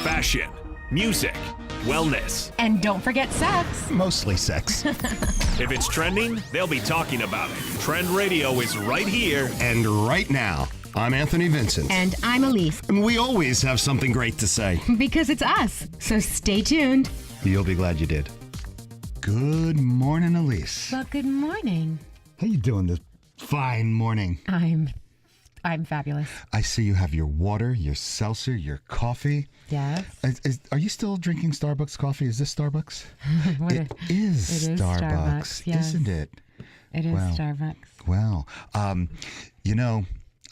fashion, music, wellness. And don't forget sex. Mostly sex. If it's trending, they'll be talking about it. Trend Radio is right here. And right now, I'm Anthony Vincent. And I'm Elise. And we always have something great to say. Because it's us. So stay tuned. You'll be glad you did. Good morning, Elise. Well, good morning. How you doing this fine morning? I'm fabulous. I see you have your water, your seltzer, your coffee. Yes. Are you still drinking Starbucks coffee? Is this Starbucks? It is it is Starbucks, yes. Isn't it? It is Wow. Starbucks. Well,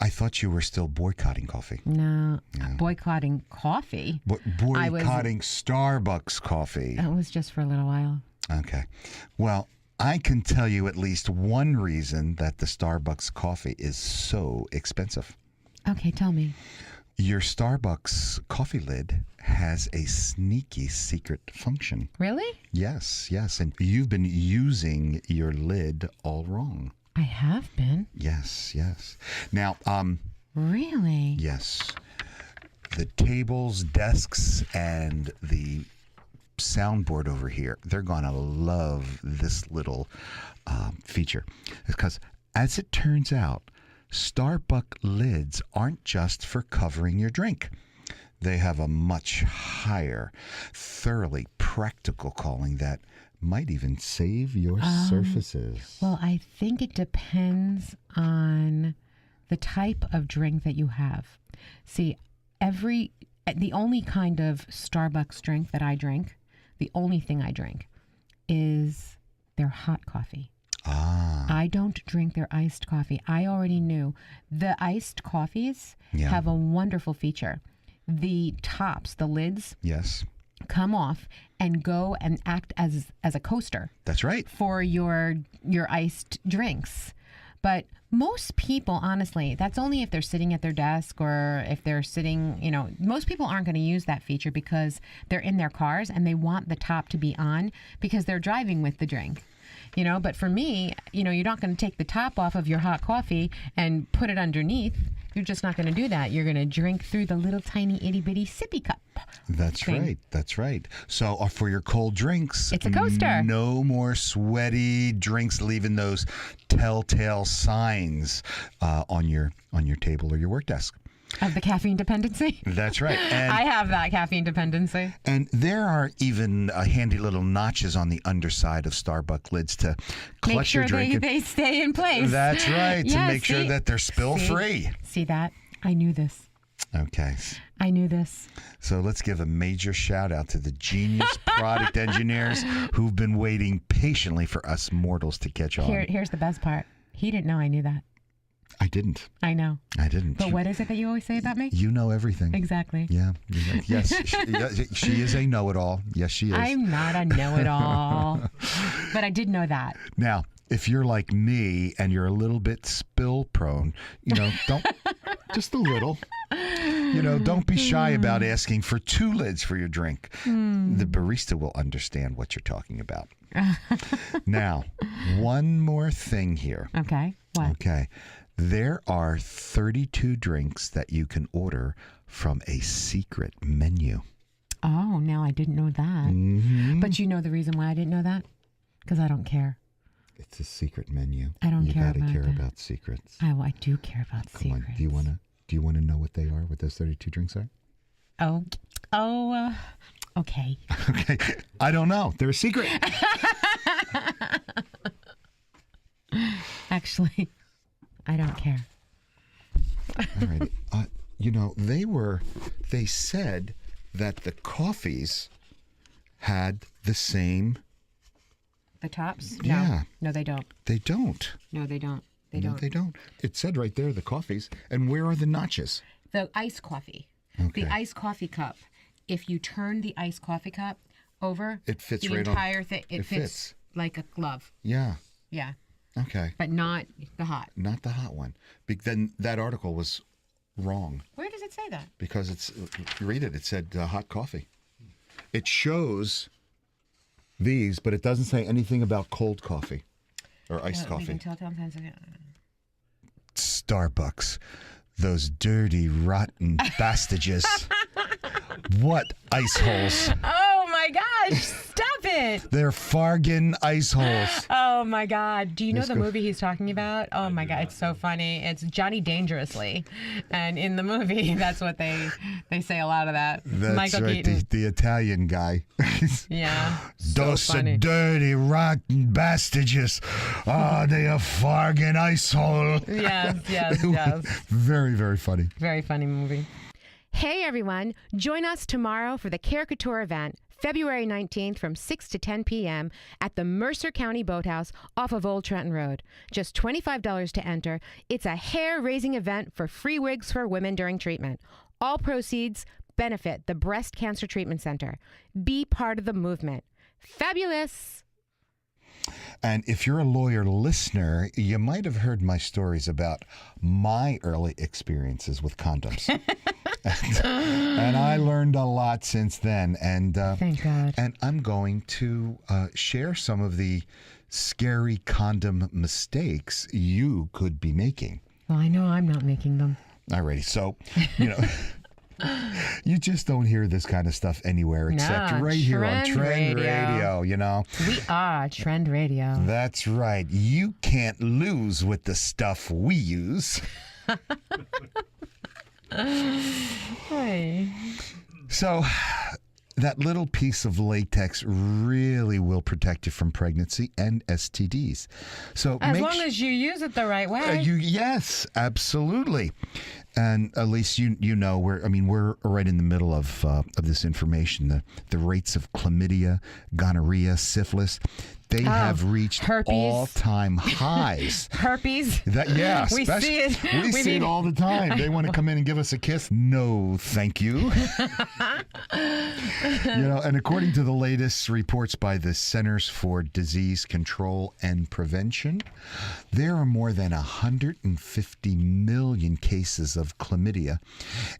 I thought you were still boycotting coffee. No, boycotting coffee. Boycotting Starbucks coffee. That was just for a little while. Okay. Well, I can tell you at least one reason that the Starbucks coffee is so expensive. Okay, tell me. Your Starbucks coffee lid has a sneaky secret function. Really? Yes. And you've been using your lid all wrong. I have been. Yes. Now, Really? yes. The tables, desks, and the soundboard over here, they're going to love this little feature. Because as it turns out, Starbucks lids aren't just for covering your drink. They have a much higher, thoroughly practical calling that might even save your surfaces. Well, I think it depends on the type of drink that you have. See, the only kind of Starbucks drink that I drink, the only thing I drink is their hot coffee. I don't drink their iced coffee. I already knew. The iced coffees have a wonderful feature. The tops, the lids, Yes. come off and go and act as a coaster. That's right. For your iced drinks. But most people, honestly, that's only if they're sitting at their desk or if they're sitting, most people aren't going to use that feature because they're in their cars and they want the top to be on because they're driving with the drink. But for me, you're not going to take the top off of your hot coffee and put it underneath. You're just not going to do that. You're going to drink through the little tiny itty bitty sippy cup. That's thing. right. So for your cold drinks, It's a coaster. No more sweaty drinks leaving those telltale signs on your table or your work desk. Of the caffeine dependency? That's right. And, I have that caffeine dependency. and there are even handy little notches on the underside of Starbucks lids to clutch Make sure your drink. they stay in place. That's right. Yeah, to make sure see? that they're spill free. See that? I knew this. Okay. I knew this. So let's give a major shout out to the genius product engineers who've been waiting patiently for us mortals to catch on. Here's the best part. He didn't know I knew that. I didn't. I know. But what is it that you always say about me? You know everything. Exactly. Yeah. Yes. She is a know-it-all. Yes, she is. I'm not a know-it-all. But I did know that. Now, if you're like me and you're a little bit spill prone, don't just a little. Don't be shy about asking for 2 lids for your drink. The barista will understand what you're talking about. Now, one more thing here. Okay. What? Okay. There are 32 drinks that you can order from a secret menu. Oh, now I didn't know that. Mm-hmm. But you know the reason why I didn't know that? Because I don't care. It's a secret menu. I don't care You about gotta care that. about secrets. I do care about Come secrets. on. Do you want to know what they are? What those 32 drinks are? Okay. Okay. I don't know. They're a secret. Actually, I don't care. All right. They said that the coffees had the same. The tops? Yeah. No, they don't. They don't. No, they don't. They No, don't. they don't. It said right there, the coffees. And where are the notches? The iced coffee. Okay. The iced coffee cup. If you turn the iced coffee cup over, It fits the right on. entire thing. It It fits fits. like a glove. Yeah. Yeah, Okay. but not the hot. Not the hot one. Then that article was wrong Where does it say that? because read it. It said hot coffee. It shows these, but it doesn't say anything about cold coffee or iced We coffee. can tell sometimes. Starbucks. Those dirty, rotten bastages. What ice holes? Oh my gosh, stop it. They're Fargan ice holes. Oh my God. Do you know Let's the go. movie he's talking about? Oh my God, it's so funny. It's Johnny Dangerously. And in the movie, that's what they say a lot of that. That's Michael right, Keaton. the Italian guy. Yeah. So Those funny. dirty, rotten bastards. Ah, they are Fargan ice hole. Yes. Very, very funny. Very funny movie. Hey everyone, join us tomorrow for the Caricature event, February 19th from 6 to 10 p.m. at the Mercer County Boathouse off of Old Trenton Road. Just $25 to enter. It's a hair-raising event for free wigs for women during treatment. All proceeds benefit the Breast Cancer Treatment Center. Be part of the movement. Fabulous! And if you're a lawyer listener, you might have heard my stories about my early experiences with condoms. and I learned a lot since then. And Thank God. And I'm going to share some of the scary condom mistakes you could be making. Well, I know I'm not making them. Alrighty, so, you just don't hear this kind of stuff anywhere except No, right here on Trend Trend Radio. Radio, We are Trend Radio. That's right. You can't lose with the stuff we use. Hey. So, that little piece of latex really will protect you from pregnancy and STDs. So As make long as you use it the right way. yes, absolutely. And at least you know we're right in the middle of this information. The rates of chlamydia, gonorrhea, syphilis, they have reached herpes. all-time highs. Herpes. We see it. We see it all the time. They want to come in and give us a kiss. No, thank you. And according to the latest reports by the Centers for Disease Control and Prevention, there are more than 150 million cases of chlamydia,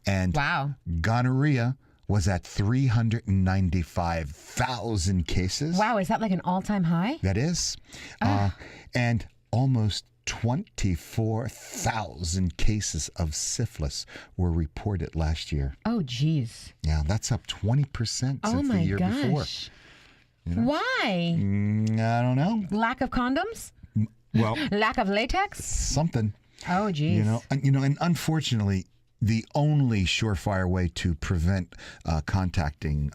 and Wow. gonorrhea was at 395,000 cases. Wow, is that like an all-time high? That is. And almost 24,000 cases of syphilis were reported last year. Oh, geez. Yeah, that's up 20% Oh since the my year before. gosh. Why? I don't know. Lack of condoms? Well, Lack of latex? something. Oh, geez. And unfortunately, the only surefire way to prevent contracting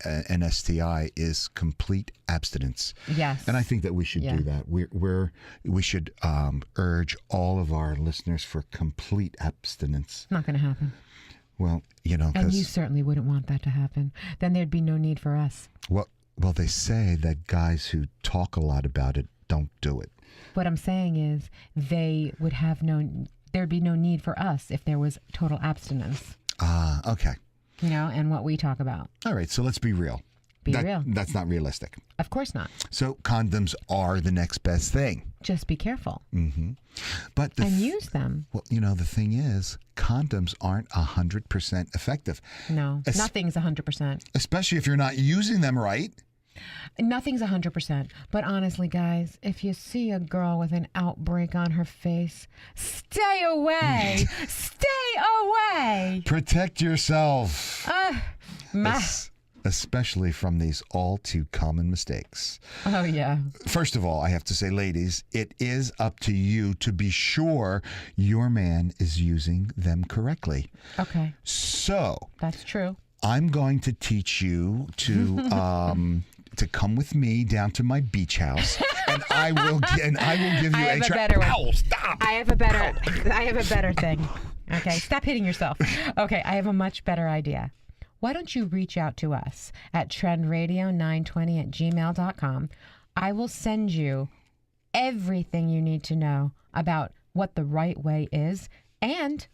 an STI is complete abstinence. Yes. And I think that we should do that. We should urge all of our listeners for complete abstinence. Not going to happen. Well, And you because certainly wouldn't want that to happen. Then there'd be no need for us. well, they say that guys who talk a lot about it don't do it. What I'm saying is there'd be no need for us if there was total abstinence, Okay. and what we talk about. All right, so let's be real. Be real. That's not realistic. Of course not. So condoms are the next best thing. Just be careful But and use them. well, the thing is, condoms aren't 100% effective, No, Es- nothing's 100%. especially if you're not using them right. Nothing's 100%. But honestly, guys, if you see a girl with an outbreak on her face, stay away. Stay away. Protect yourself, My, especially from these all too common mistakes. oh, yeah. First of all, I have to say, ladies, it is up to you to be sure your man is using them correctly. Okay. So That's true. I'm going to teach you to come with me down to my beach house, and I will give you I have a a better one. Ow, stop! I have a better thing. Okay, stop hitting yourself. Okay, I have a much better idea. Why don't you reach out to us at trendradio920@gmail.com. I will send you everything you need to know about what the right way is and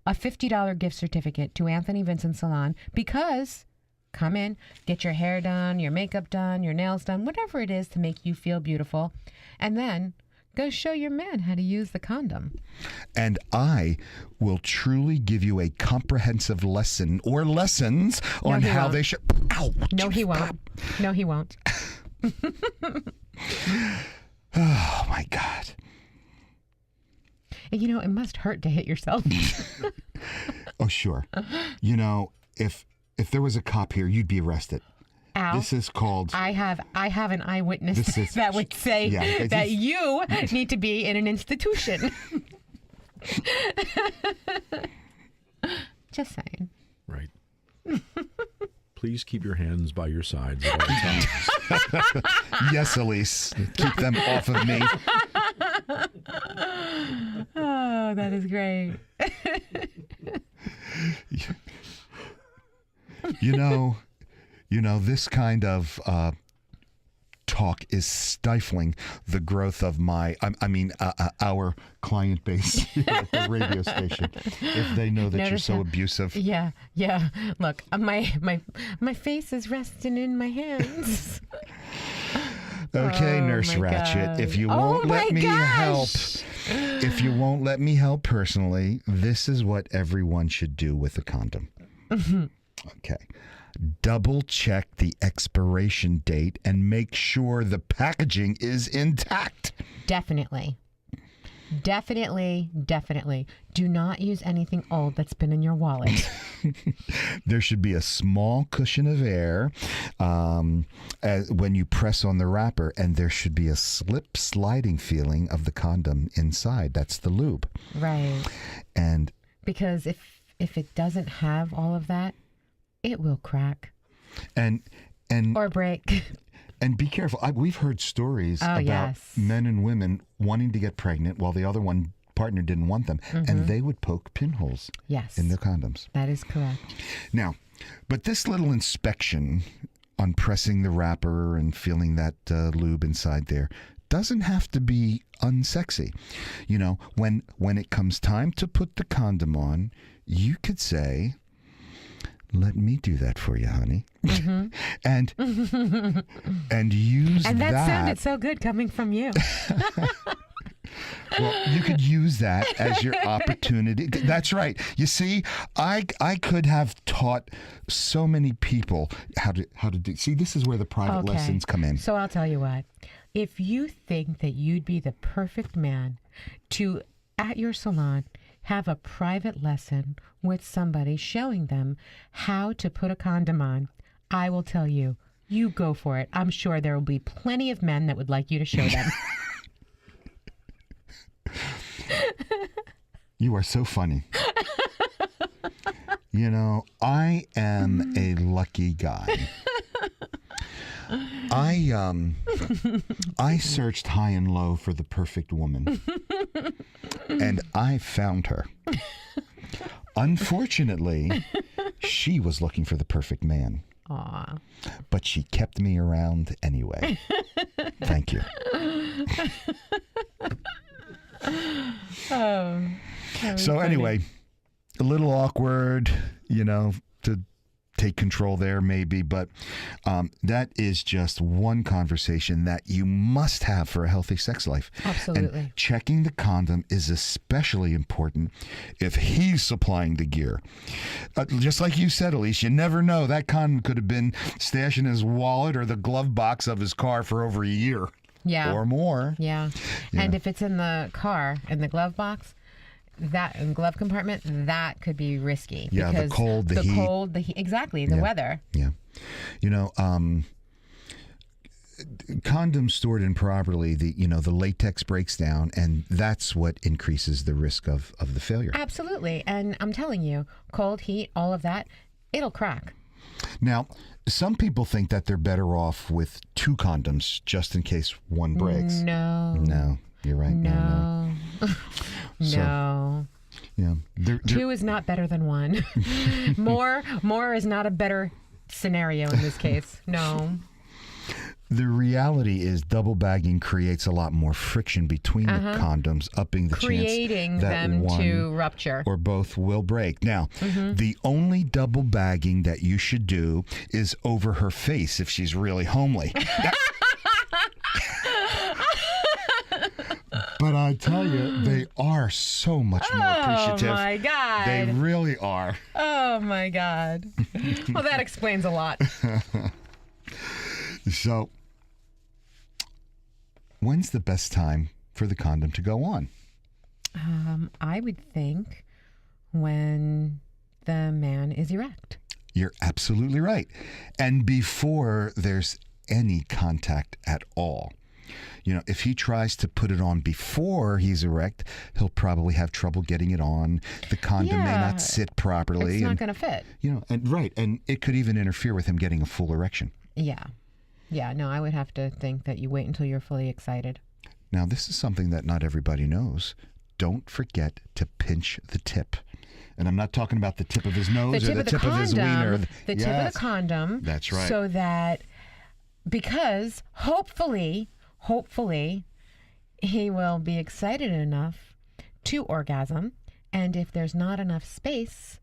a $50 gift certificate to Anthony Vincent Salon, because come in, get your hair done, your makeup done, your nails done, whatever it is to make you feel beautiful, and then go show your man how to use the condom. And I will truly give you a comprehensive lesson or lessons on he how won't. they should. Ow! No, he won't. No, he won't. Oh my God! It must hurt to hit yourself. Oh, sure. You know, if there was a cop here, you'd be arrested. Al, This is called. I have an eyewitness This is- that would say yeah, that you need to be in an institution. Just saying. Right. Please keep your hands by your sides at all times. Yes, Elise. Keep them off of me. Oh, that is great. You know, this kind of talk is stifling the growth of our client base here at the radio station. If they know that you're Notice so how- abusive. Yeah. Look, my face is resting in my hands. Okay, Oh, Nurse my Ratchet, God. if you Oh, won't let my me help, gosh. if you won't let me help personally, this is what everyone should do with a condom. Okay. Double check the expiration date and make sure the packaging is intact. Definitely. Do not use anything old that's been in your wallet. There should be a small cushion of air when you press on the wrapper, and there should be a sliding feeling of the condom inside. That's the lube. Right. And Because if it doesn't have all of that, it will crack and or break. and be careful. We've heard stories about yes. men and women wanting to get pregnant while the other partner didn't want them, and they would poke pinholes Yes. in their condoms. That is correct. Now, but this little inspection on pressing the wrapper and feeling that lube inside there doesn't have to be unsexy. You know, when it comes time to put the condom on, you could say, "Let me do that for you, honey," and use And that sounded so good coming from you. Well, you could use that as your opportunity. That's right. You see, I could have taught so many people how to do. See, this is where the private lessons come in. So I'll tell you what. If you think that you'd be the perfect man to, at your salon, have a private lesson with somebody showing them how to put a condom on, I will tell you, you go for it. I'm sure there will be plenty of men that would like you to show them. You are so funny. You know, I am a lucky guy. I searched high and low for the perfect woman, and I found her. Unfortunately, she was looking for the perfect man. Aw. But she kept me around anyway. Thank you. Oh. that was So funny. anyway, a little awkward, you know, to take control there maybe, but that is just one conversation that you must have for a healthy sex life. Absolutely. And checking the condom is especially important if he's supplying the gear. Just like you said, Elise, you never know. That condom could have been stashed in his wallet or the glove box of his car for over a year. Yeah. Or more. Yeah. And if it's in the car, in the glove box, that in glove compartment, that could be risky. Yeah, the because cold, the heat. the heat, exactly, the weather. Yeah. You know, condoms stored improperly, the latex breaks down, and that's what increases the risk of the failure. Absolutely. And I'm telling you, cold, heat, all of that, it'll crack. Now, some people think that they're better off with 2 condoms just in case one breaks. No. No, you're right. No. So, No. yeah. 2 is not better than 1. More is not a better scenario in this case. No. The reality is double bagging creates a lot more friction between the condoms, upping the Creating chance that them one to rupture. or both will break. Now, the only double bagging that you should do is over her face if she's really homely. But I tell you, they are so much more appreciative. Oh my God. They really are. Oh my God. Well, that explains a lot. So, when's the best time for the condom to go on? I would think when the man is erect. You're absolutely right. And before there's any contact at all. You know, if he tries to put it on before he's erect, he'll probably have trouble getting it on. The condom may Yeah. not sit properly. It's not and, going to fit. you know, and it could even interfere with him getting a full erection. Yeah. Yeah, no, I would have to think that you wait until you're fully excited. Now, this is something that not everybody knows. Don't forget to pinch the tip. And I'm not talking about the tip of his nose The tip or the of the tip of his wiener. condom. The tip of Yes. the condom. That's right. So that, because hopefully, he will be excited enough to orgasm. And if there's not enough space,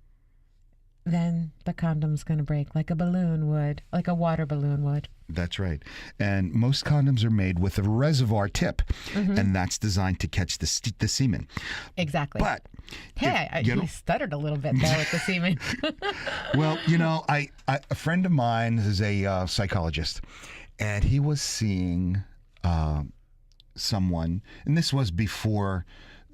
then the condom's going to break like a balloon would, like a water balloon would. That's right. And most condoms are made with a reservoir tip, and that's designed to catch the semen. Exactly. But hey, you know- he stuttered a little bit there with the semen. well, you know, a friend of mine is a psychologist, and he was seeing someone, and this was before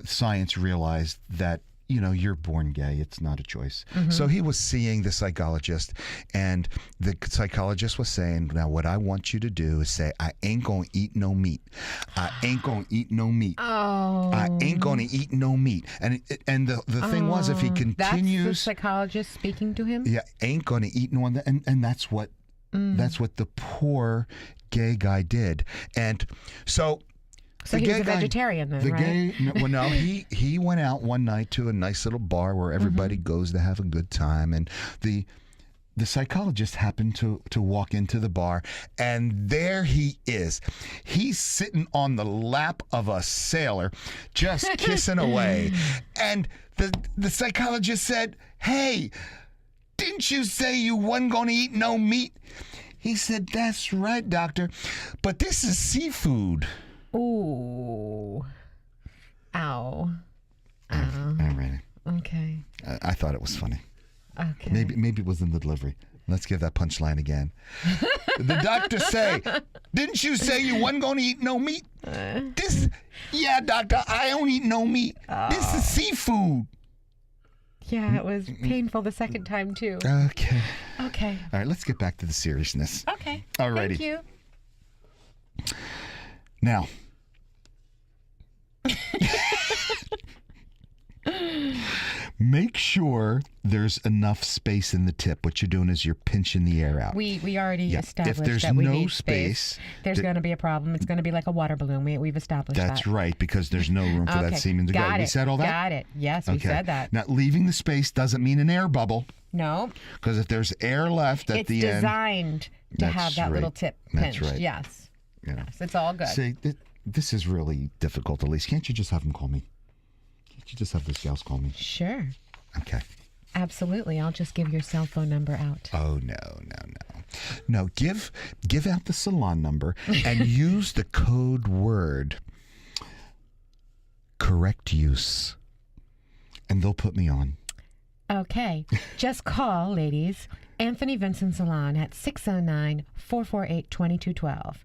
science realized that, you know, you're born gay. It's not a choice. So he was seeing the psychologist, and the psychologist was saying, now what I want you to do is say, I ain't gonna eat no meat. I ain't gonna eat no meat. Oh. I ain't gonna eat no meat. And the thing was, if he That's the continues, psychologist speaking to him? yeah, ain't gonna eat no, and that's what the poor gay guy did. And so So the he was gay a guy- vegetarian then, the right? no, he went out one night to a nice little bar where everybody goes to have a good time, and the psychologist happened to walk into the bar, and there he is. He's sitting on the lap of a sailor, just kissing away. And the psychologist said, "Hey, didn't you say you wasn't going to eat no meat?" He said, "That's right, doctor, but this is seafood." Ooh. Ow. All right. Okay. I thought it was funny. Okay. Maybe it was in the delivery. Let's give that punchline again. The doctor say, "Didn't you say you wasn't going to eat no meat?" Yeah, doctor, I don't eat no meat. This is seafood. Yeah, it was painful the second time too. Okay. Okay. All right, let's get back to the seriousness. Okay. Alrighty. Thank you. Now, make sure there's enough space in the tip. What you're doing is you're pinching the air out. We already Yeah, established if there's that we no need space, There's going to be a problem. It's going to be like a water balloon. We've established That's that. right, because there's no room for that Okay. semen to go. Got We it. said all that? Got it. Yes, we said that. Now, leaving the space doesn't mean an air bubble, No, because if there's air left at it's the end, designed to That's have that little right. tip That's pinched. right. Yes. you know. Yes, it's all good. See, this is really difficult, Elise. Can't you just have them call me? Can't you just have those gals call me? Sure. Okay. Absolutely. I'll just give your cell phone number out. Oh, no. No, give out the salon number and use the code word correct use, and they'll put me on. Okay. Just call, ladies, Anthony Vincent Salon at 609-448-2212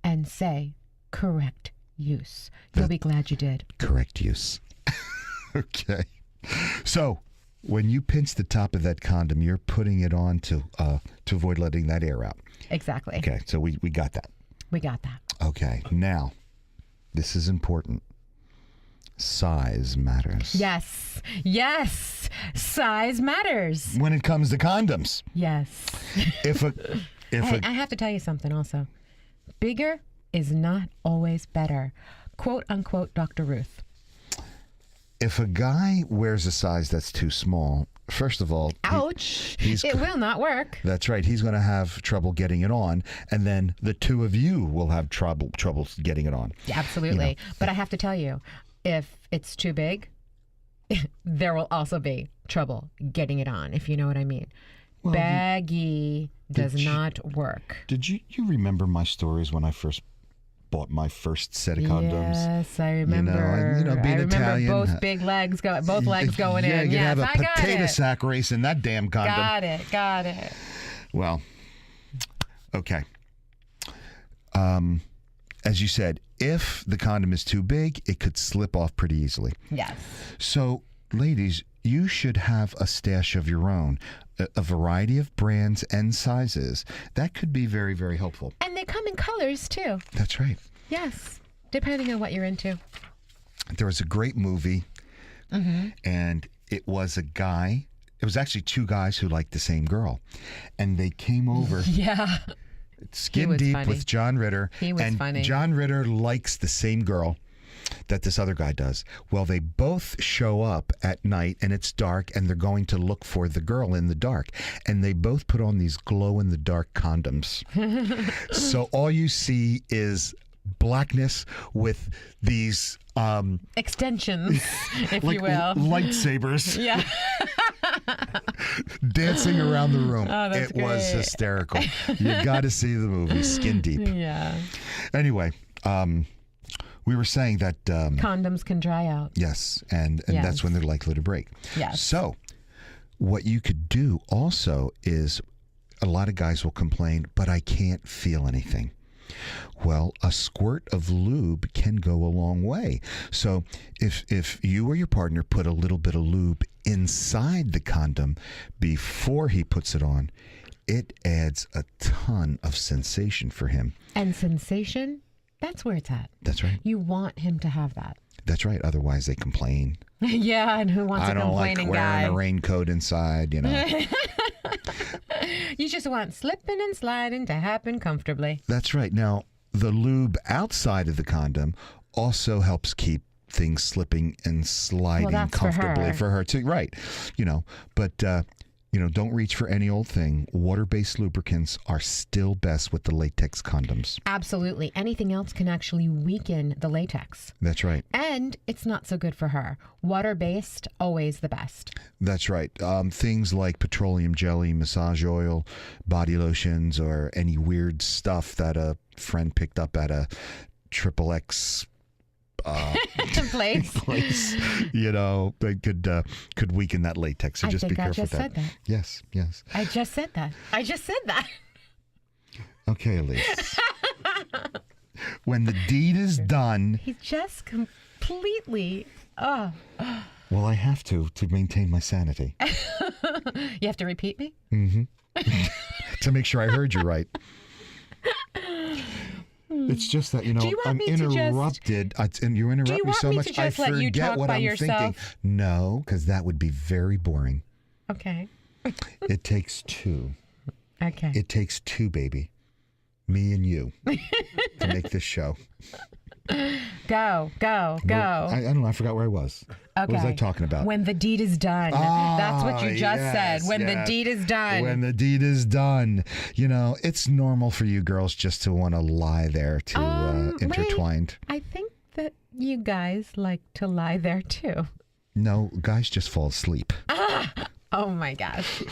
and say correct use. You'll be glad you did. Correct use. Okay. So, when you pinch the top of that condom, you're putting it on to avoid letting that air out. Exactly. Okay, so we got that. We got that. Okay, now, this is important. Size matters. Yes. Yes. Size matters. When it comes to condoms. Yes. If I have to tell you something also. Bigger is not always better. Quote unquote, Dr. Ruth. if a guy wears a size that's too small, first of all, Ouch. he's It will not work. That's right. He's going to have trouble getting it on, and then the two of you will have trouble getting it on. Yeah, absolutely. But I have to tell you, if it's too big, there will also be trouble getting it on, if you know what I mean. Well, Baggy does not work. Did you remember my stories when I first bought my first set of condoms? Yes, I remember. being I remember Italian, both legs going in. Yeah, you Yes, have a I got potato it. sack race in that damn condom. Got it. Well, okay. As you said, if the condom is too big, it could slip off pretty easily. Yes. So ladies, you should have a stash of your own, a variety of brands and sizes. That could be very, very helpful. And they come in colors too. That's right. Yes, depending on what you're into. There was a great movie, and it was a guy. It was actually two guys who liked the same girl, and they came over. Yeah. Skin was deep funny. with John Ritter. He was and funny. John Ritter likes the same girl that this other guy does. Well, they both show up at night and it's dark and they're going to look for the girl in the dark. And they both put on these glow in the dark condoms. So all you see is blackness with these Extensions, if you will. lightsabers Yeah. dancing around the room. Oh, that's It was great. hysterical. You got to see the movie Skin Deep. Yeah. Anyway, we were saying that Condoms can dry out. yes, and Yes. that's when they're likely to break. Yes. So, what you could do also is a lot of guys will complain, but I can't feel anything. Well, a squirt of lube can go a long way. So if you or your partner put a little bit of lube inside the condom before he puts it on, it adds a ton of sensation for him. And sensation, that's where it's at. That's right. You want him to have that. That's right. Otherwise, they complain. Yeah, and who wants I a don't like complaining wearing guy? a raincoat inside, you know. You just want slipping and sliding to happen comfortably. That's right. Now, the lube outside of the condom also helps keep things slipping and sliding that's for comfortably her. for her too. Right. You know, but don't reach for any old thing. Water-based lubricants are still best with the latex condoms. Absolutely. Anything else can actually weaken the latex. That's right. And it's not so good for her. Water-based, always the best. That's right. Things like petroleum jelly, massage oil, body lotions, or any weird stuff that a friend picked up at a XXX Place. place, they could weaken that latex. So I just think be I careful just with said that. that. Yes, yes. I just said that. Okay, Elise. When the deed is done, He's just completely... Oh. well, I have to maintain my sanity You have to repeat me? to make sure I heard you right. It's just that, you want I'm me to just- interrupted. And you interrupt Do you me want so me much, to I just let you forget talk what by I'm thinking. yourself? No, because that would be very boring. Okay. It takes two. Okay. It takes two, baby. Me and you to make this show. Go. I don't know. I forgot where I was. Okay. What was I talking about? When the deed is done. That's what you just said. When the deed is done. When the deed is done. It's normal for you girls just to want to lie there to intertwined. I think that you guys like to lie there too. No, guys just fall asleep. Oh my gosh.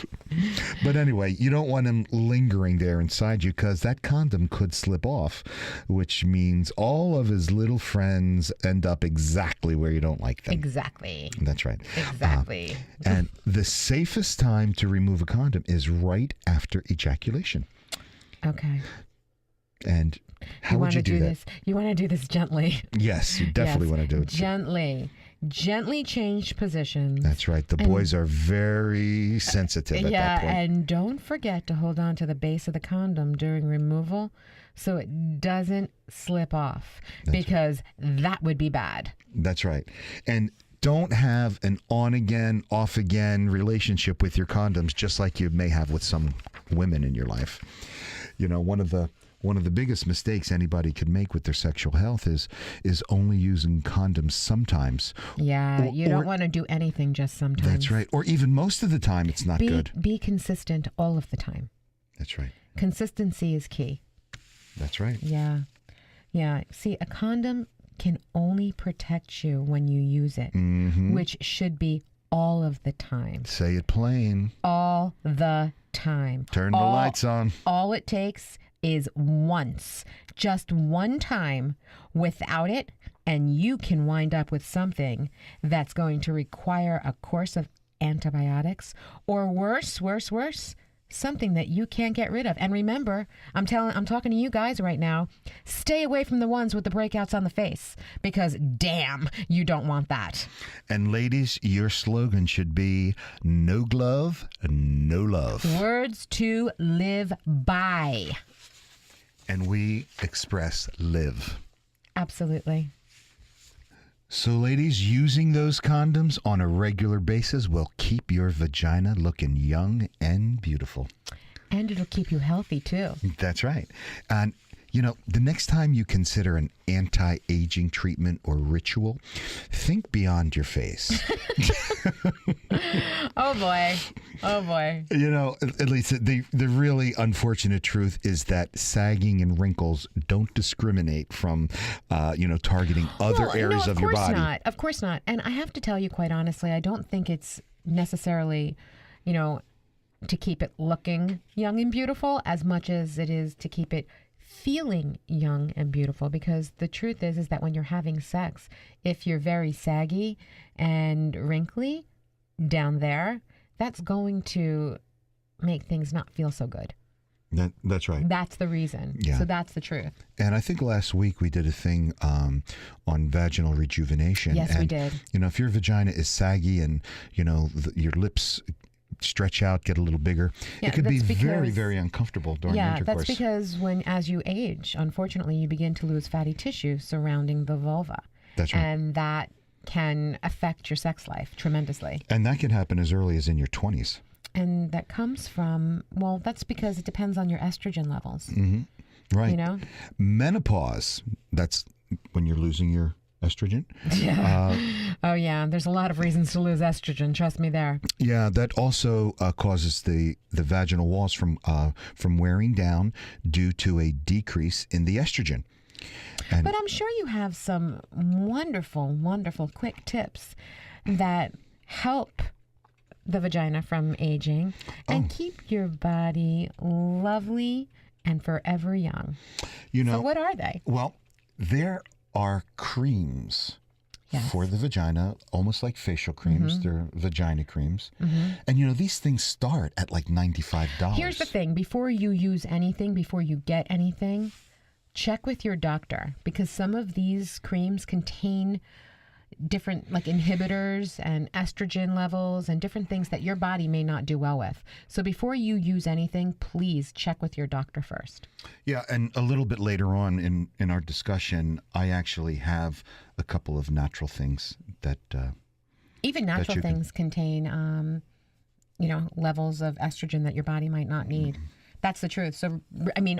But anyway, you don't want him lingering there inside you because that condom could slip off, which means all of his little friends end up exactly where you don't like them. Exactly. That's right. Exactly. And the safest time to remove a condom is right after ejaculation. Okay. And how would you do that? this? You want to do this gently. Yes, you definitely Yes. want to do it. Gently change positions. That's right. The boys are very sensitive at that point. And don't forget to hold on to the base of the condom during removal so it doesn't slip off because that would be bad. That's right. And don't have an on again, off again relationship with your condoms, just like you may have with some women in your life. One of the biggest mistakes anybody could make with their sexual health is only using condoms sometimes. Yeah, Or- you don't or- want to do anything just sometimes. That's right. Or even most of the time, it's not good. Be consistent all of the time. That's right. Consistency is key. That's right. Yeah. Yeah. See, a condom can only protect you when you use it, which should be all of the time. Say it plain. All the time. Turn the lights on. All it takes is once, just one time without it, and you can wind up with something that's going to require a course of antibiotics, or worse, something that you can't get rid of. And remember, I'm talking to you guys right now, stay away from the ones with the breakouts on the face, because damn, you don't want that. And ladies, your slogan should be no glove, no love. Words to live by. And we express live. Absolutely. So, ladies, using those condoms on a regular basis will keep your vagina looking young and beautiful. And it'll keep you healthy, too. That's right. And, you know, the next time you consider an anti-aging treatment or ritual, think beyond your face. Oh, boy. Oh, boy. You know, at least the really unfortunate truth is that sagging and wrinkles don't discriminate from, targeting other areas of your body. Not. Of course not. And I have to tell you, quite honestly, I don't think it's necessarily, to keep it looking young and beautiful as much as it is to keep it feeling young and beautiful. Because the truth is that when you're having sex, if you're very saggy and wrinkly down there, that's going to make things not feel so good. That's right. That's the reason. Yeah. So that's the truth. And I think last week we did a thing on vaginal rejuvenation. Yes, and, we did. If your vagina is saggy and, your lips stretch out, get a little bigger, Yeah, it could be that's very, because- very uncomfortable during intercourse. That's because as you age, unfortunately, you begin to lose fatty tissue surrounding the vulva. That's right. And that can affect your sex life tremendously. And that can happen as early as in your 20s. And that comes from, that's because it depends on your estrogen levels. Right. Menopause, that's when you're losing your estrogen. Yeah. Oh, yeah. There's a lot of reasons to lose estrogen. Trust me there. Yeah, that also causes the vaginal walls from wearing down due to a decrease in the estrogen. And But I'm sure you have some wonderful, wonderful quick tips that help the vagina from aging and keep your body lovely and forever young. So what are they? Well, there are creams Yes. for the vagina, almost like facial creams. They're vagina creams. And, these things start at like $95. Here's the thing. Before you use anything, before you get anything, check with your doctor, because some of these creams contain different inhibitors and estrogen levels and different things that your body may not do well with. So before you use anything, please check with your doctor first. Yeah, and a little bit later on in our discussion, I actually have a couple of natural things that... Even natural you can- things contain, levels of estrogen that your body might not need. That's the truth. So,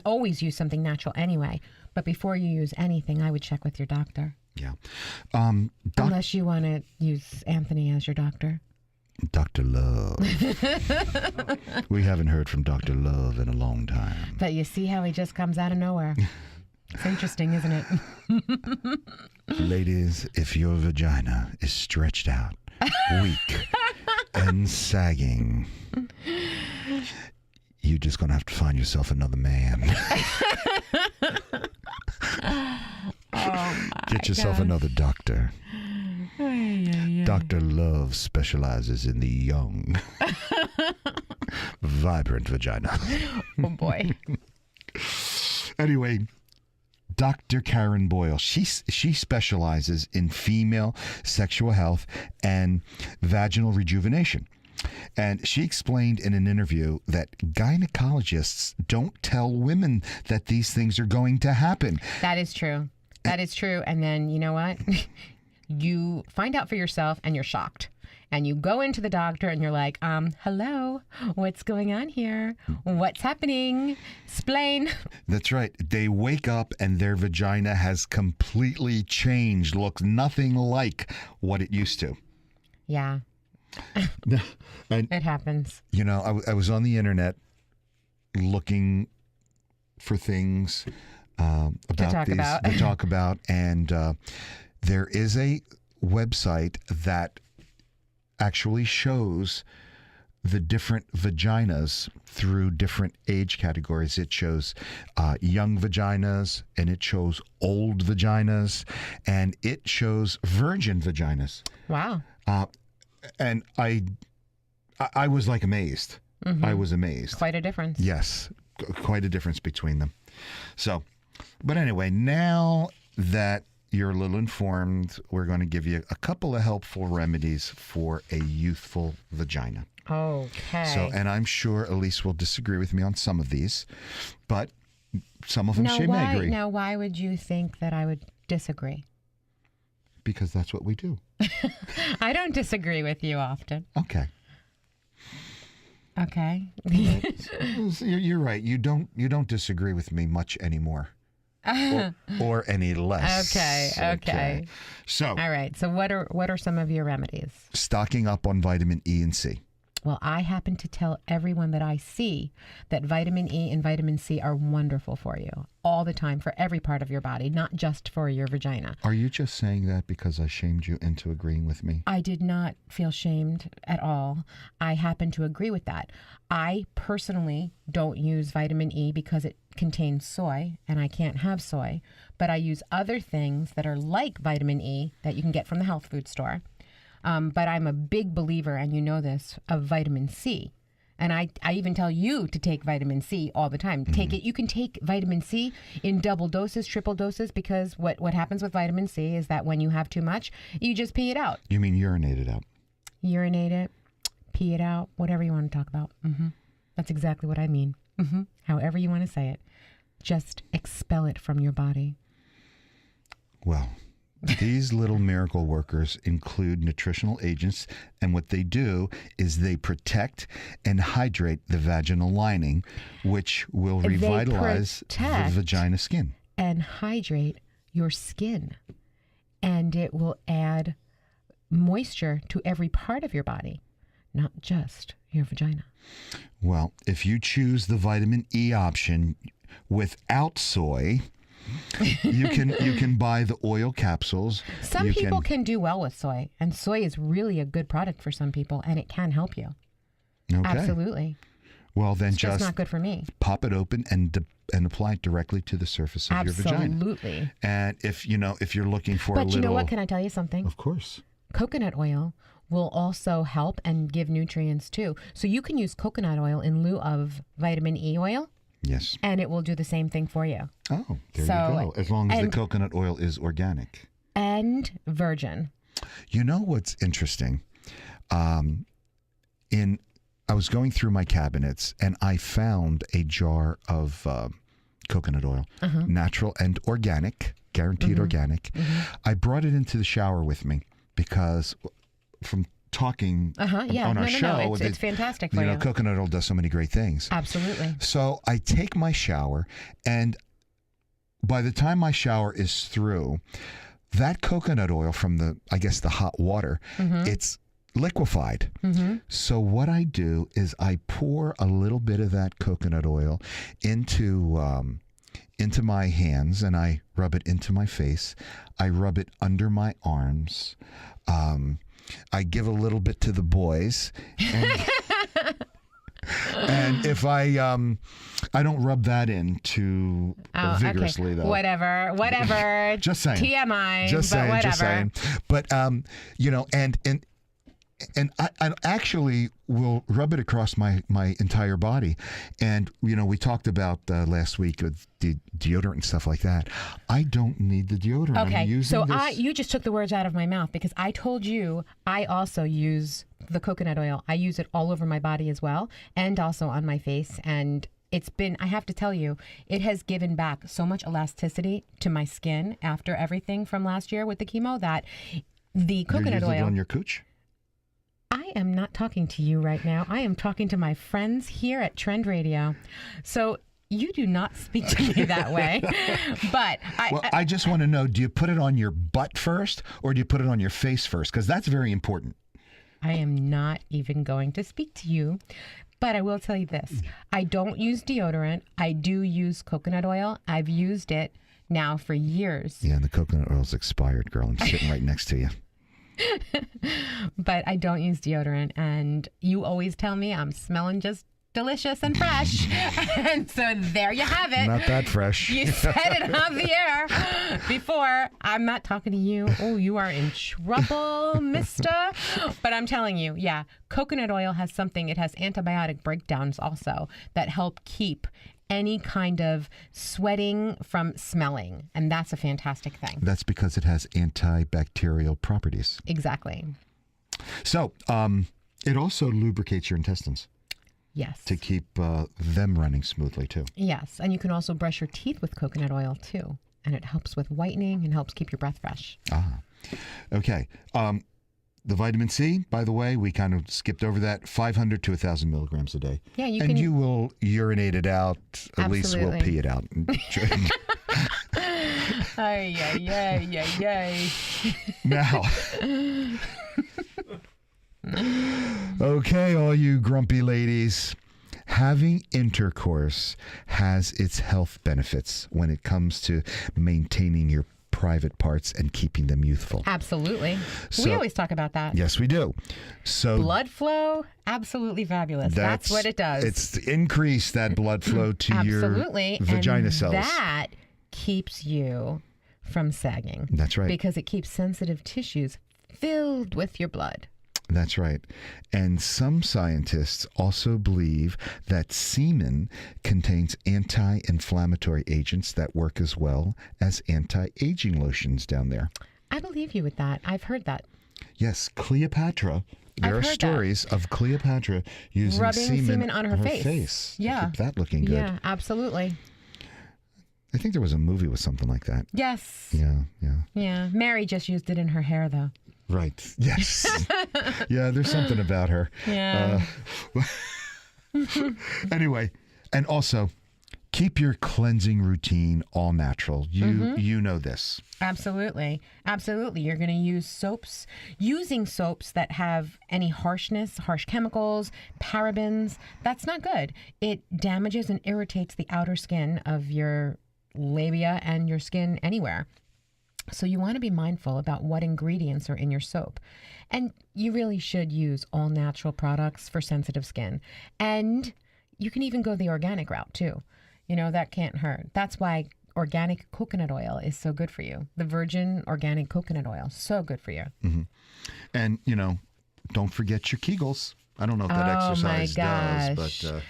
always use something natural anyway. But before you use anything, I would check with your doctor. Yeah. Unless you want to use Anthony as your doctor. Dr. Love. We haven't heard from Dr. Love in a long time. But you see how he just comes out of nowhere. It's interesting, isn't it? Ladies, if your vagina is stretched out, weak, and sagging, you're just going to have to find yourself another man. Get yourself another doctor. Dr. Love specializes in the young, vibrant vagina. Oh, boy. Anyway, Dr. Karen Boyle, she specializes in female sexual health and vaginal rejuvenation. And she explained in an interview that gynecologists don't tell women that these things are going to happen. That is true. That is true. And then, you know what? You find out for yourself and you're shocked. And you go into the doctor and you're like, hello, what's going on here? What's happening? Explain. That's right. They wake up and their vagina has completely changed, looks nothing like what it used to. Yeah, And, it happens. I was on the internet looking for things about to talk about. And there is a website that actually shows the different vaginas through different age categories. It shows young vaginas, and it shows old vaginas, and it shows virgin vaginas. Wow. And I was like amazed. I was amazed. Quite a difference. Yes, quite a difference between them. So, but anyway, now that you're a little informed, we're going to give you a couple of helpful remedies for a youthful vagina. Okay. So, and I'm sure Elise will disagree with me on some of these, but some of them she may agree. Now, why would you think that I would disagree? Because that's what we do. I don't disagree with you often. Okay. Okay. You're right. You don't disagree with me much anymore. Or any less. Okay. So, All right. So what are some of your remedies? stocking up on vitamin E and C. Well, I happen to tell everyone that I see that vitamin E and vitamin C are wonderful for you all the time for every part of your body, not just for your vagina. Are you just saying that because I shamed you into agreeing with me? I did not feel shamed at all. I happen to agree with that. I personally don't use vitamin E because it contains soy and I can't have soy, but I use other things that are like vitamin E that you can get from the health food store. But I'm a big believer, and you know this, of vitamin C. And I even tell you to take vitamin C all the time. Take it. You can take vitamin C in double doses, triple doses, because what happens with vitamin C is that when you have too much, you just pee it out. You mean urinate it out? Urinate it, pee it out, whatever you want to talk about. That's exactly what I mean. However you want to say it. Just expel it from your body. Well, these little miracle workers include nutritional agents, and what they do is they protect and hydrate the vaginal lining, which will They revitalize the protect vagina skin. And hydrate your skin. And it will add moisture to every part of your body, not just your vagina. Well, if you choose the vitamin E option without soy, you can buy the oil capsules. Some people can do well with soy, and soy is really a good product for some people, and it can help you. Okay. Absolutely. Well, then It's just just not good for me. pop it open and apply it directly to the surface of your vagina. Absolutely. And if you're looking for a But little, you know what? Can I tell you something? of course. Coconut oil will also help and give nutrients too. So you can use coconut oil in lieu of vitamin E oil, Yes. and it will do the same thing for you. Oh, there So- you go. As long as the and- coconut oil is organic. And virgin. You know what's interesting? I was going through my cabinets and I found a jar of coconut oil, natural and organic, guaranteed organic. I brought it into the shower with me because from talking Yeah. on our No. show, It's fantastic for you. coconut oil does so many great things. Absolutely. So I take my shower, and by the time my shower is through, that coconut oil from the hot water, it's liquefied. So what I do is I pour a little bit of that coconut oil into my hands, and I rub it into my face. I rub it under my arms. I give a little bit to the boys. And if I don't rub that in too vigorously, though. Whatever. Just saying. TMI. Just but saying. whatever. Just saying. But and I actually will rub it across my entire body. And we talked about last week with the deodorant and stuff like that. I don't need the deodorant. Okay, I'm using so this. you just took the words out of my mouth, because I told you I also use the coconut oil. I use it all over my body as well, and also on my face. And I have to tell you, it has given back so much elasticity to my skin after everything from last year with the chemo that the coconut You're using it oil. on your cooch? I am not talking to you right now. I am talking to my friends here at Trend Radio. So you do not speak to me that way. But I just want to know, do you put it on your butt first or do you put it on your face first? Because that's very important. I am not even going to speak to you. But I will tell you this. I don't use deodorant. I do use coconut oil. I've used it now for years. Yeah, and the coconut oil's expired, girl. I'm sitting right next to you. But I don't use deodorant. And you always tell me I'm smelling just delicious and fresh. And so there you have it. Not that fresh. You said it on the air before. I'm not talking to you. Oh, you are in trouble, mister. But I'm telling you, yeah, coconut oil has something. It has antibiotic breakdowns also that help keep any kind of sweating from smelling. And that's a fantastic thing. That's because it has antibacterial properties. Exactly. So it also lubricates your intestines Yes. to keep them running smoothly, too. Yes. And you can also brush your teeth with coconut oil, too. And it helps with whitening and helps keep your breath fresh. Okay. The vitamin C, by the way, we kind of skipped over that, 500 to 1,000 milligrams a day. Yeah, you and can. you will urinate it out. At least we'll Absolutely. pee it out. Ay, ay, ay, ay, ay. Now, okay, all you grumpy ladies, having intercourse has its health benefits when it comes to maintaining your private parts and keeping them youthful. Absolutely. We So- always talk about that. Yes, we do. So Blood flow, absolutely fabulous. That's what it does. It's increase that blood flow to Absolutely. your vagina and cells. That keeps you from sagging. That's right. Because it keeps sensitive tissues filled with your blood. That's right. And some scientists also believe that semen contains anti-inflammatory agents that work as well as anti-aging lotions down there. I believe you with that. I've heard that. Yes, Cleopatra. There I've are heard that. stories of Cleopatra using Rubbing semen on her face. to Yeah. keep that looking good. Yeah, absolutely. I think there was a movie with something like that. Yes. Yeah, yeah. Yeah. Mary just used it in her hair, though. Right. Yes. Yeah, there's something about her. Yeah. Anyway, and also keep your cleansing routine all natural. You know this. Absolutely. Absolutely. You're going to use soaps. Using soaps that have any harshness, harsh chemicals, parabens, that's not good. It damages and irritates the outer skin of your labia and your skin anywhere. So you want to be mindful about what ingredients are in your soap. And you really should use all natural products for sensitive skin. And you can even go the organic route too. You know, that can't hurt. That's why organic coconut oil is so good for you. The virgin organic coconut oil, so good for you. And, don't forget your Kegels. I don't know if that exercise does, but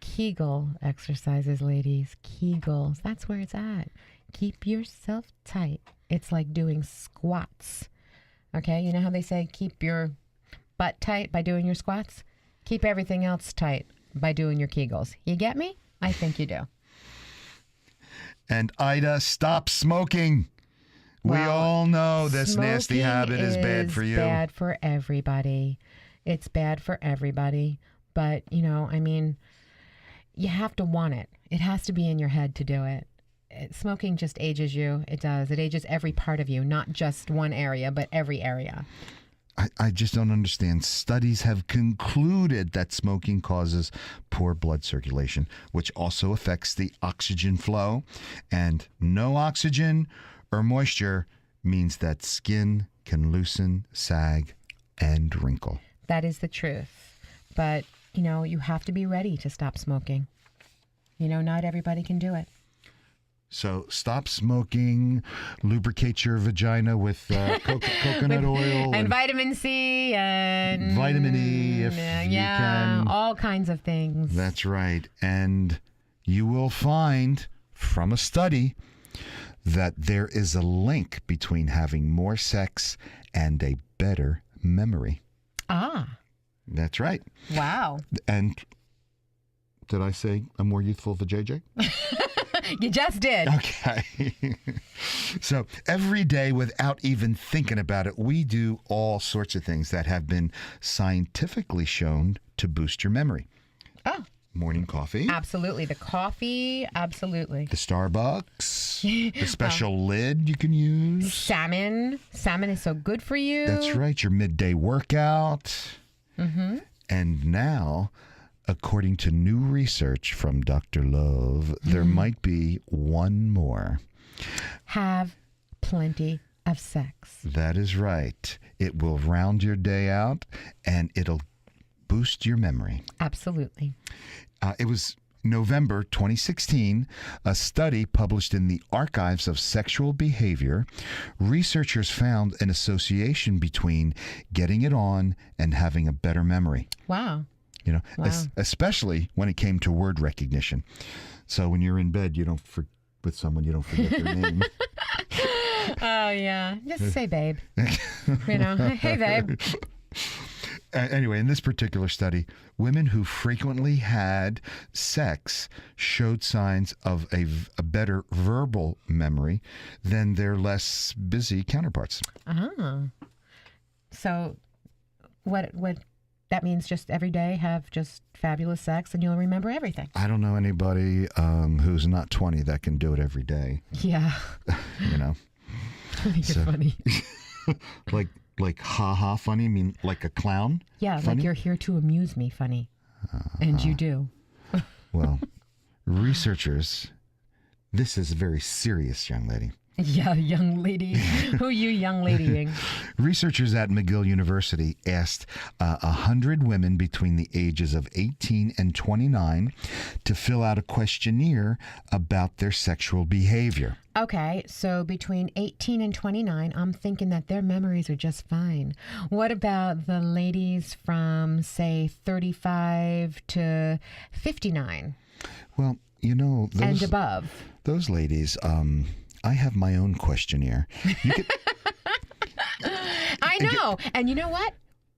Kegel exercises, ladies. Kegels. That's where it's at. Keep yourself tight. It's like doing squats. Okay? You know how they say keep your butt tight by doing your squats? Keep everything else tight by doing your Kegels. You get me? I think you do. and Ida, stop smoking. We Well, all know this nasty Smoking habit is bad for you. Bad for everybody. It's bad for everybody. But, you have to want it. It has to be in your head to do it. Smoking just ages you. It does. It ages every part of you, not just one area, but every area. I just don't understand. Studies have concluded that smoking causes poor blood circulation, which also affects the oxygen flow. And no oxygen or moisture means that skin can loosen, sag, and wrinkle. That is the truth. But, you have to be ready to stop smoking. Not everybody can do it. So stop smoking, lubricate your vagina with coconut oil And vitamin C and vitamin E if you can. all kinds of things. That's right. And you will find from a study that there is a link between having more sex and a better memory. Ah, That's right. wow. And did I say a more youthful vajayjay? You just did. Okay. So every day, without even thinking about it, we do all sorts of things that have been scientifically shown to boost your memory. Oh, Morning coffee, absolutely. The coffee, absolutely. the Starbucks, the special lid you can use. Salmon. Salmon is so good for you. That's right, your midday workout. Mm-hmm. And now, according to new research from Dr. Love, there might be one more. Have plenty of sex. That is right. It will round your day out, and it'll boost your memory. Absolutely. It was November 2016, a study published in the Archives of Sexual Behavior. Researchers found an association between getting it on and having a better memory. Wow. You know, Wow. especially when it came to word recognition. So when you're in bed, you don't with someone, you don't forget their name. Oh, yeah. Just say babe. You know, hey, babe. Anyway, in this particular study, women who frequently had sex showed signs of a better verbal memory than their less busy counterparts. Ah. So what that means, just every day have just fabulous sex and you'll remember everything. I don't know anybody who's not 20 that can do it every day, Yeah. you know. You're So- funny. Like ha-ha funny, I mean like a clown? Yeah, funny? like you're here to amuse me funny. And you do. Well, researchers, this is very serious, young lady. Yeah, young lady. Who you young ladying? Researchers at McGill University asked 100 women between the ages of 18 and 29 to fill out a questionnaire about their sexual behavior. Okay, so between 18 and 29, I'm thinking that their memories are just fine. What about the ladies from, say, 35 to 59 Well, you know, and above? those ladies, I have my own questionnaire. You could, I know. And you know what?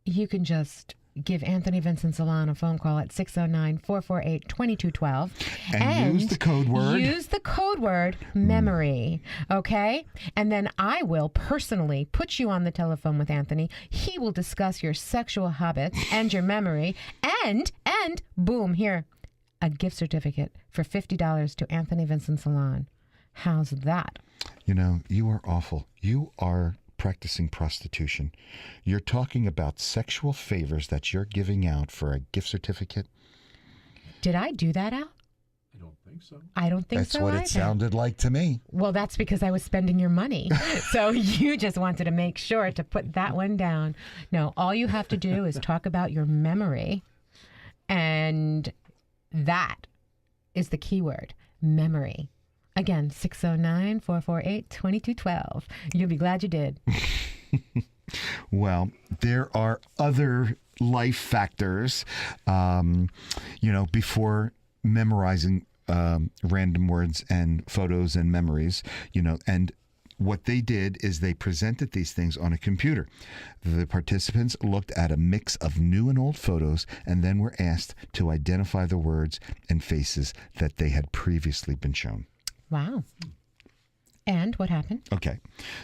You can just give Anthony Vincent Salon a phone call at 609-448-2212. And use the code word. Use the code word memory. Okay? And then I will personally put you on the telephone with Anthony. He will discuss your sexual habits and your memory. And boom, here, a gift certificate for $50 to Anthony Vincent Salon. How's that? You know, you are awful. You are practicing prostitution. You're talking about sexual favors that you're giving out for a gift certificate. Did I do that, Al? I don't think so. I don't think That's so what either. it sounded like to me. Well, that's because I was spending your money. So you just wanted to make sure to put that one down. No, all you have to do is talk about your memory. And that is the key word, memory. Again, 609-448-2212. You'll be glad you did. Well, there are other life factors, before memorizing random words and photos and memories, and what they did is they presented these things on a computer. The participants looked at a mix of new and old photos and then were asked to identify the words and faces that they had previously been shown. Wow. And what happened? Okay.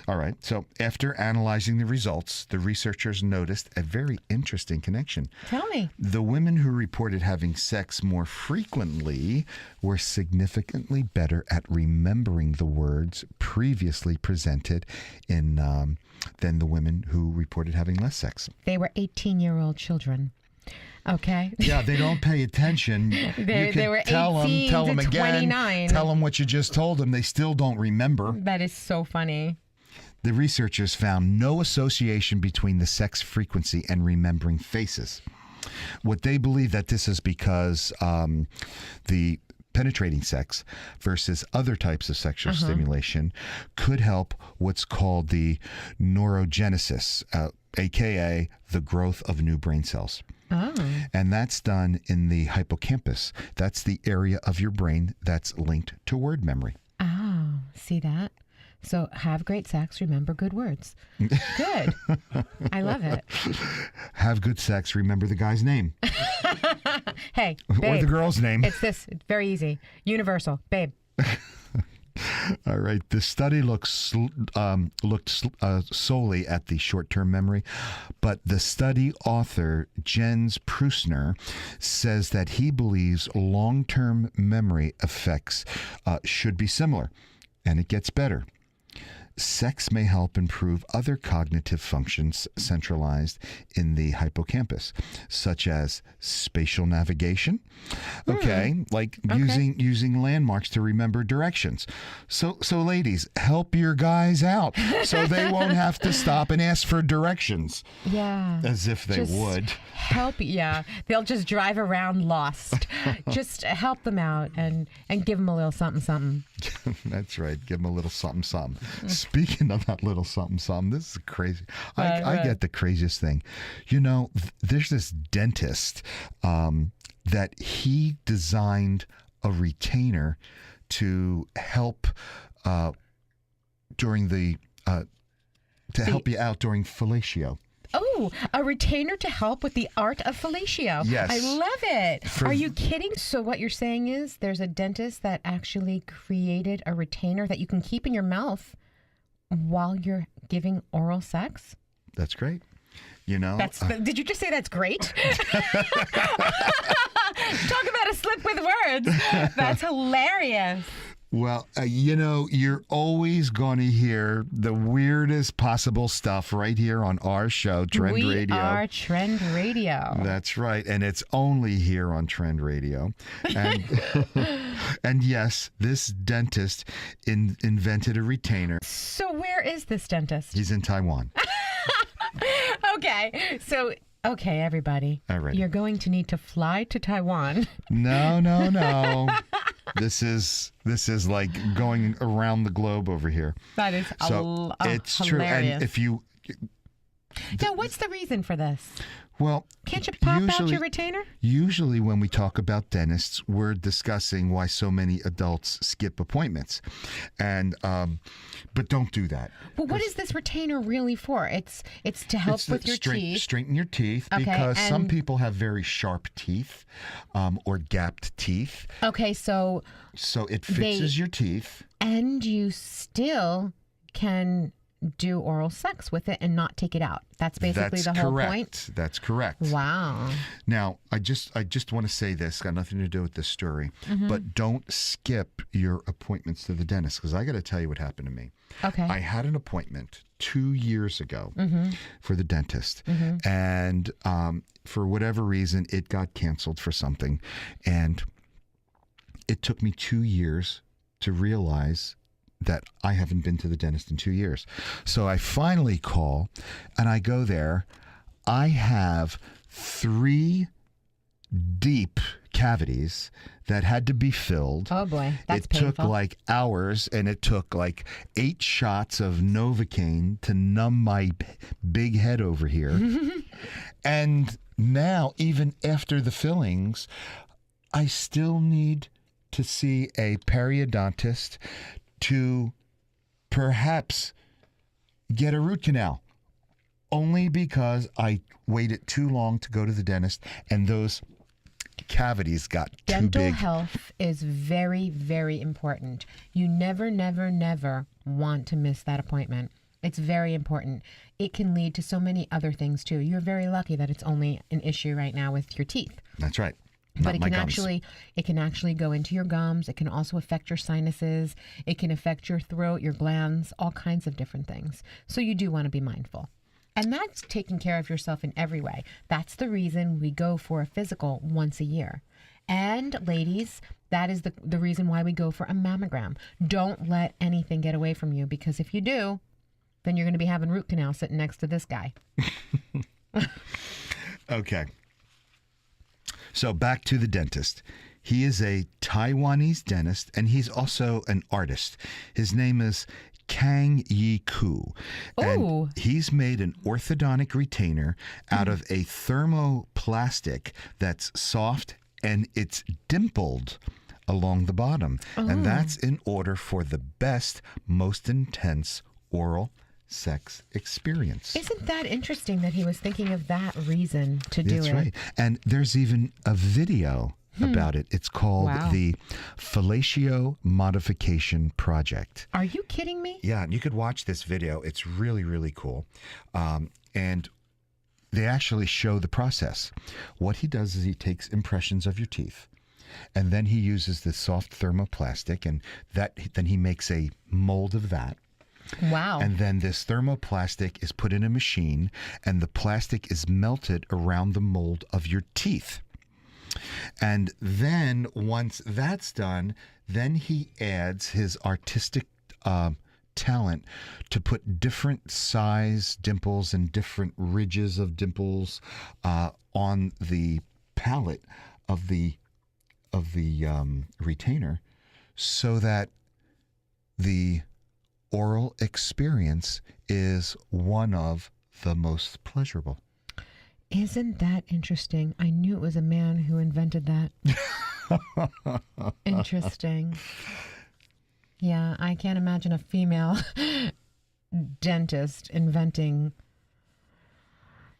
All right. So after analyzing the results, the researchers noticed a very interesting connection. Tell me. The women who reported having sex more frequently were significantly better at remembering the words previously presented in than the women who reported having less sex. They were 18-year-old children. Okay. Yeah, they don't pay attention. They were 18 tell to them again, 29. tell them what you just told them. They still don't remember. That is so funny. The researchers found no association between the sex frequency and remembering faces. What they believe that this is because the penetrating sex versus other types of sexual stimulation could help what's called the neurogenesis, aka the growth of new brain cells. Oh. And that's done in the hippocampus. That's the area of your brain that's linked to word memory. Oh, see that? So have great sex, remember good words. Good. I love it. Have good sex, remember the guy's name. Hey, Or babe. the girl's name. It's this. It's very easy. Universal. Babe. All right. The study looked solely at the short-term memory, but the study author, Jens Prusner, says that he believes long-term memory effects should be similar, and it gets better. sex may help improve other cognitive functions centralized in the hippocampus, such as spatial navigation. Okay, like using landmarks to remember directions. So ladies, help your guys out so they won't have to stop and ask for directions. Yeah. As if they Just would. Help, yeah. They'll just drive around lost. Just help them out and give them a little something, something. That's right. Give them a little something, something. Speaking of that little something, something, this is crazy. I get the craziest thing. You know, there's this dentist that he designed a retainer to help during the help you out during fellatio. Oh, a retainer to help with the art of fellatio. Yes. I love it. Are you kidding? So what you're saying is there's a dentist that actually created a retainer that you can keep in your mouth while you're giving oral sex? That's great. You know, did you just say that's great? Talk about a slip with words. That's hilarious. well, you know, you're always going to hear the weirdest possible stuff right here on our show, Trend Radio. We are Trend Radio. That's right. And it's only here on Trend Radio. And, and yes, this dentist invented a retainer. So where is this dentist? He's in Taiwan. Okay. So, okay, everybody. All right. You're going to need to fly to Taiwan. No. This is like going around the globe over here. That is it's hilarious. true. And if you Now, what's the reason for this? well, Can't you pop out your retainer? Usually when we talk about dentists, we're discussing why so many adults skip appointments. And but don't do that. Well, what is this retainer really for? It's to help with your teeth. Straighten your teeth, Okay, because some and- people have very sharp teeth or gapped teeth. Okay, so So it fixes your teeth. and you still can do oral sex with it and not take it out. That's basically That's the whole correct. point. That's correct. Wow. Now, I just want to say this, got nothing to do with this story, Mm-hmm. but don't skip your appointments to the dentist, because I got to tell you what happened to me. Okay. I had an appointment 2 years ago Mm-hmm. for the dentist, and for whatever reason, it got canceled for something, and it took me 2 years to realize that I haven't been to the dentist in 2 years. So I finally call and I go there. I have 3 deep cavities that had to be filled. Oh boy, that's it painful. took like hours, and it took like 8 shots of Novocaine to numb my big head over here. And now, even after the fillings, I still need to see a periodontist to perhaps get a root canal, only because I waited too long to go to the dentist and those cavities got too Dental big. health is very, very important. You never, never, never want to miss that appointment. It's very important. It can lead to so many other things too. You're very lucky that it's only an issue right now with your teeth. That's right. But Not it my can gums. actually go into your gums. It can also affect your sinuses. It can affect your throat, your glands, all kinds of different things. So you do want to be mindful. And that's taking care of yourself in every way. That's the reason we go for a physical once a year. And ladies, that is the reason why we go for a mammogram. Don't let anything get away from you, because if you do, then you're going to be having root canal sitting next to this guy. Okay. So back to the dentist. He is a Taiwanese dentist, and he's also an artist. His name is Kang Yi Koo. And Ooh. he's made an orthodontic retainer out of a thermoplastic that's soft and it's dimpled along the bottom. And that's in order for the best, most intense oral sex experience. Isn't that interesting that he was thinking of that reason to do That's it? right. And there's even a video about it. It's called Wow. the Fellatio Modification Project. Are you kidding me? Yeah, and you could watch this video. It's really, really cool. And they actually show the process. What he does is he takes impressions of your teeth, and then he uses this soft thermoplastic, and then he makes a mold of that. Wow. And then this thermoplastic is put in a machine, and the plastic is melted around the mold of your teeth. And then once that's done, then he adds his artistic talent to put different size dimples and different ridges of dimples on the palate of the retainer, so that the oral experience is one of the most pleasurable. Isn't that interesting? I knew it was a man who invented that. Interesting. Yeah, I can't imagine a female dentist inventing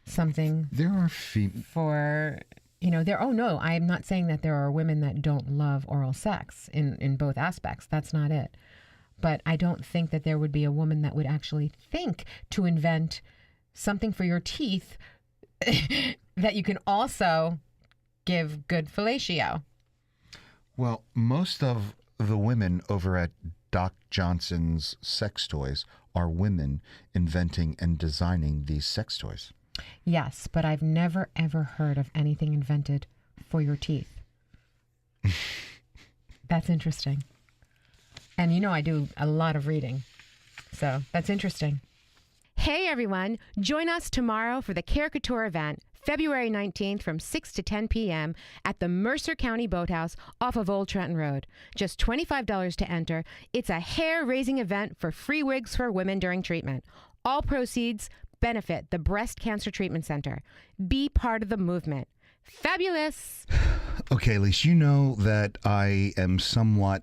something There are for, oh no, I'm not saying that there are women that don't love oral sex in both aspects. That's not it. But I don't think that there would be a woman that would actually think to invent something for your teeth that you can also give good fellatio. Well, most of the women over at Doc Johnson's Sex Toys are women inventing and designing these sex toys. Yes, but I've never ever heard of anything invented for your teeth. That's interesting. And I do a lot of reading. So that's interesting. Hey everyone, join us tomorrow for the Caricature event, February 19th from 6 to 10 p.m. at the Mercer County Boathouse off of Old Trenton Road. Just $25 to enter. It's a hair-raising event for free wigs for women during treatment. All proceeds benefit the Breast Cancer Treatment Center. Be part of the movement. Fabulous! Okay, Elise, you know that I am somewhat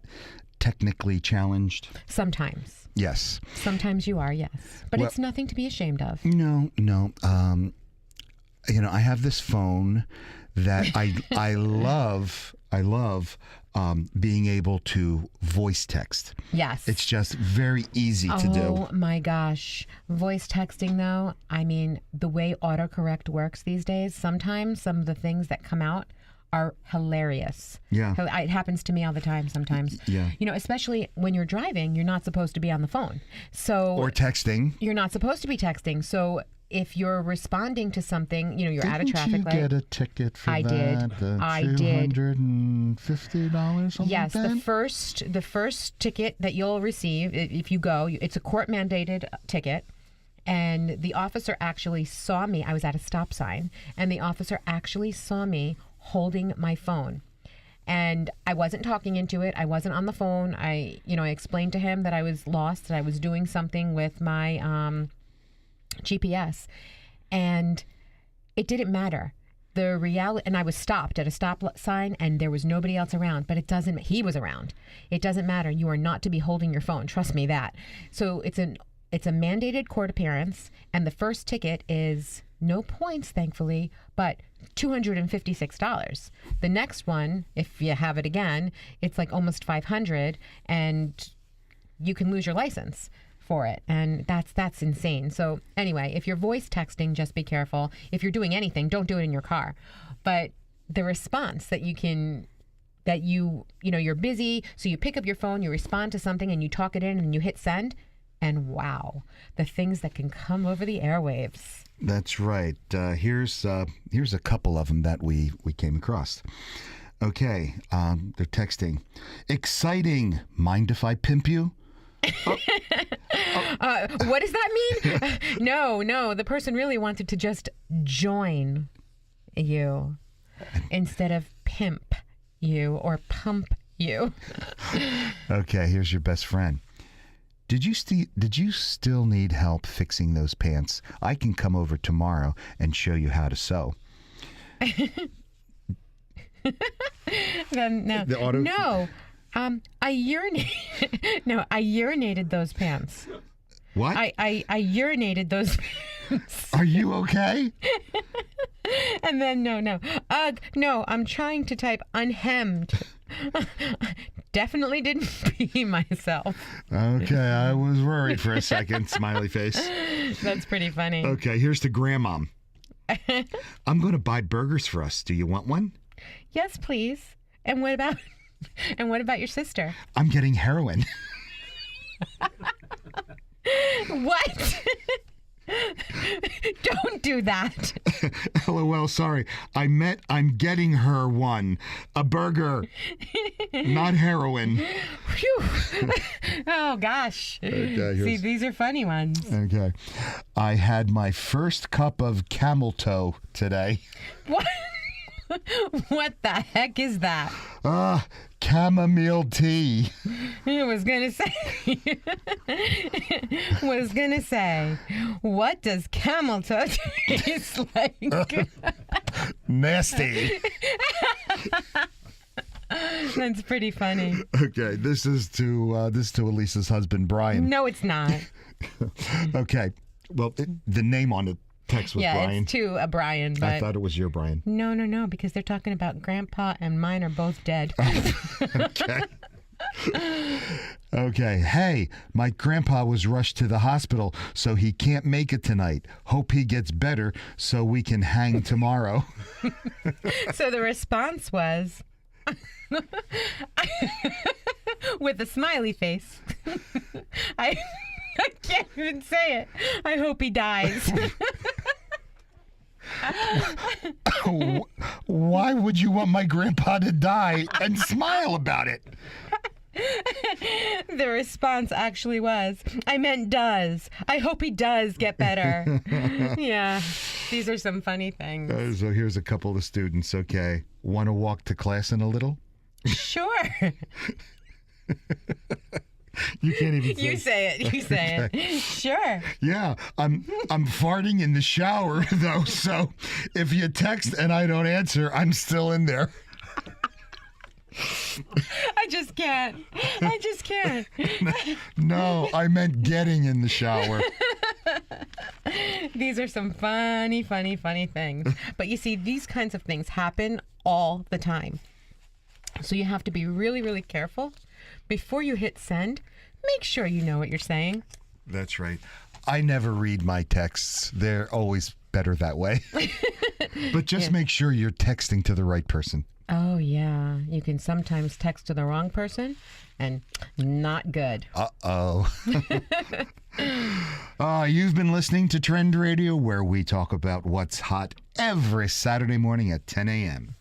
technically challenged. Sometimes. Yes. Sometimes you are, yes. But Well- it's nothing to be ashamed of. No. I have this phone that I love. I love being able to voice text. Yes. It's just very easy to do. Oh my gosh. Voice texting though, I mean, the way autocorrect works these days, sometimes some of the things that come out are hilarious. Yeah. It happens to me all the time sometimes. Yeah. Especially when you're driving, you're not supposed to be on the phone. So Or texting. you're not supposed to be texting. So if you're responding to something, you're at a Didn't traffic you light. get a ticket for I that? did. I did. $250, something Yes, like that? the first ticket that you'll receive if you go, it's a court mandated ticket. And the officer actually saw me. I was at a stop sign, and the officer actually saw me holding my phone. And I wasn't talking into it. I wasn't on the phone. I explained to him that I was lost, that I was doing something with my GPS, and it didn't matter. The reality, and I was stopped at a stop sign, and there was nobody else around. But he was around. It doesn't matter. You are not to be holding your phone. Trust me that. So it's a mandated court appearance, and the first ticket is no points, thankfully, but $256. The next one, if you have it again, it's like almost $500, and you can lose your license for it, and that's insane. So anyway, if you're voice texting, just be careful. If you're doing anything, don't do it in your car. But the response that you're busy, so you pick up your phone, you respond to something, and you talk it in, and you hit send, and wow, the things that can come over the airwaves. That's right. Here's a couple of them that we came across. Okay, they're texting. Exciting. Mind if I pimp you? What does that mean? No. The person really wanted to just join you instead of pimp you or pump you. Okay, here's your best friend. Did you still need help fixing those pants? I can come over tomorrow and show you how to sew. Then no. The auto- No. I urinated those pants. What? I urinated those pants. Are you okay? And then no. No, I'm trying to type unhemmed. Definitely didn't pee myself. Okay, I was worried for a second. Smiley face. That's pretty funny. Okay, here's to grandmom. I'm going to buy burgers for us. Do you want one? Yes, please. And what about your sister? I'm getting heroin. What? Don't do that. LOL, sorry. I'm getting her one. A burger. Not heroin. Phew. Oh, gosh. Okay, See, these are funny ones. Okay. I had my first cup of camel toe today. What? What the heck is that? Chamomile tea. I was gonna say, what does camel toe taste like? Nasty. That's pretty funny. Okay, this is to Elisa's husband, Brian. No, it's not. Okay. Well, the name on the text was Yeah, Brian. it's to a Brian, but I thought it was your Brian. no, because they're talking about Grandpa and mine are both dead. Okay. Okay. Hey, my grandpa was rushed to the hospital, so he can't make it tonight. Hope he gets better so we can hang tomorrow. So the response was, with a smiley face, I can't even say it. I hope he dies. Why would you want my grandpa to die and smile about it? The response actually was, I meant does. I hope he does get better. Yeah, these are some funny things. So here's a couple of students. Okay. Want to walk to class in a little? Sure. You can't even You say it. You say it. Sure. Yeah, I'm farting in the shower though, so if you text and I don't answer, I'm still in there. I just can't. No, I meant getting in the shower. These are some funny things. But you see, these kinds of things happen all the time. So you have to be really, really careful. Before you hit send, make sure you know what you're saying. That's right. I never read my texts. They're always better that way. But just make sure you're texting to the right person. Oh, yeah. You can sometimes text to the wrong person, and not good. Uh-oh. You've been listening to Trend Radio, where we talk about what's hot every Saturday morning at 10 a.m.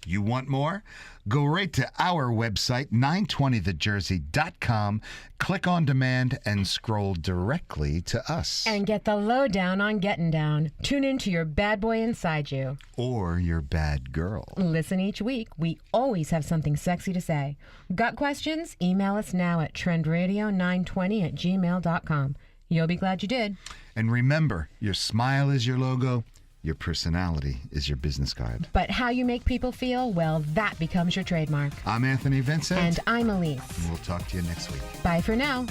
You want more? Go right to our website, 920thejersey.com, click on demand, and scroll directly to us. And get the lowdown on getting down. Tune in to your bad boy inside you. Or your bad girl. Listen each week. We always have something sexy to say. Got questions? Email us now at trendradio920@gmail.com. You'll be glad you did. And remember, your smile is your logo. Your personality is your business card. But how you make people feel, well, that becomes your trademark. I'm Anthony Vincent. And I'm Elise. We'll talk to you next week. Bye for now.